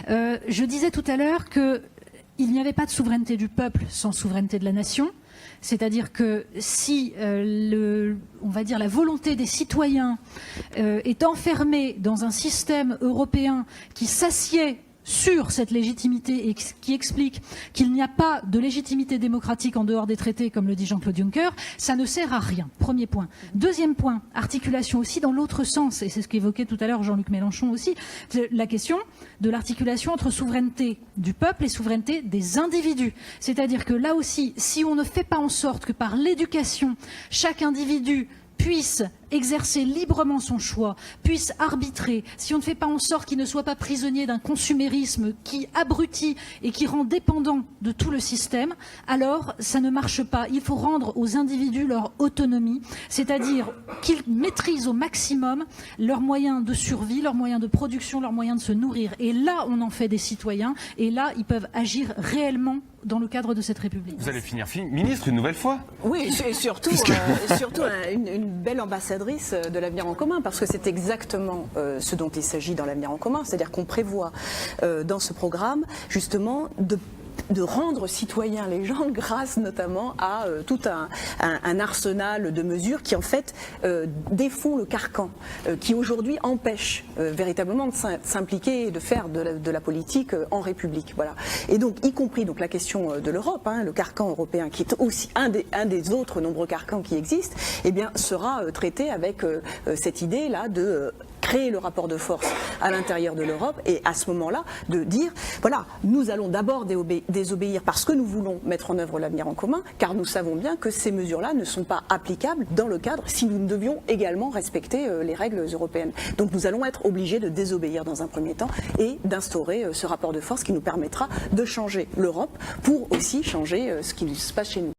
Je disais tout à l'heure qu'il n'y avait pas de souveraineté du peuple sans souveraineté de la nation. C'est-à-dire que si, on va dire, la volonté des citoyens est enfermée dans un système européen qui s'assied sur cette légitimité et qui explique qu'il n'y a pas de légitimité démocratique en dehors des traités, comme le dit Jean-Claude Juncker, ça ne sert à rien. Premier point. Deuxième point, articulation aussi dans l'autre sens, et c'est ce qu'évoquait tout à l'heure Jean-Luc Mélenchon aussi, la question de l'articulation entre souveraineté du peuple et souveraineté des individus. C'est-à-dire que là aussi, si on ne fait pas en sorte que par l'éducation, chaque individu puisse exercer librement son choix, puisse arbitrer, si on ne fait pas en sorte qu'il ne soit pas prisonnier d'un consumérisme qui abrutit et qui rend dépendant de tout le système, alors ça ne marche pas. Il faut rendre aux individus leur autonomie, c'est-à-dire qu'ils maîtrisent au maximum leurs moyens de survie, leurs moyens de production, leurs moyens de se nourrir. Et là, on en fait des citoyens, et là, ils peuvent agir réellement dans le cadre de cette République. Vous allez finir ministre une nouvelle fois? Oui, et surtout une belle ambassadrice de l'avenir en commun, parce que c'est exactement ce dont il s'agit dans l'avenir en commun, c'est-à-dire qu'on prévoit dans ce programme justement de rendre citoyens les gens grâce notamment à tout un arsenal de mesures qui en fait défont le carcan, qui aujourd'hui empêche véritablement de s'impliquer et de faire de la politique en République. Voilà. Et donc y compris donc la question de l'Europe, le carcan européen qui est aussi un des autres nombreux carcans qui existent, eh bien sera traité avec cette idée là de créer le rapport de force à l'intérieur de l'Europe et à ce moment-là de dire voilà, nous allons d'abord désobéir parce que nous voulons mettre en œuvre l'avenir en commun, car nous savons bien que ces mesures-là ne sont pas applicables dans le cadre si nous devions également respecter les règles européennes. Donc nous allons être obligés de désobéir dans un premier temps et d'instaurer ce rapport de force qui nous permettra de changer l'Europe pour aussi changer ce qui se passe chez nous.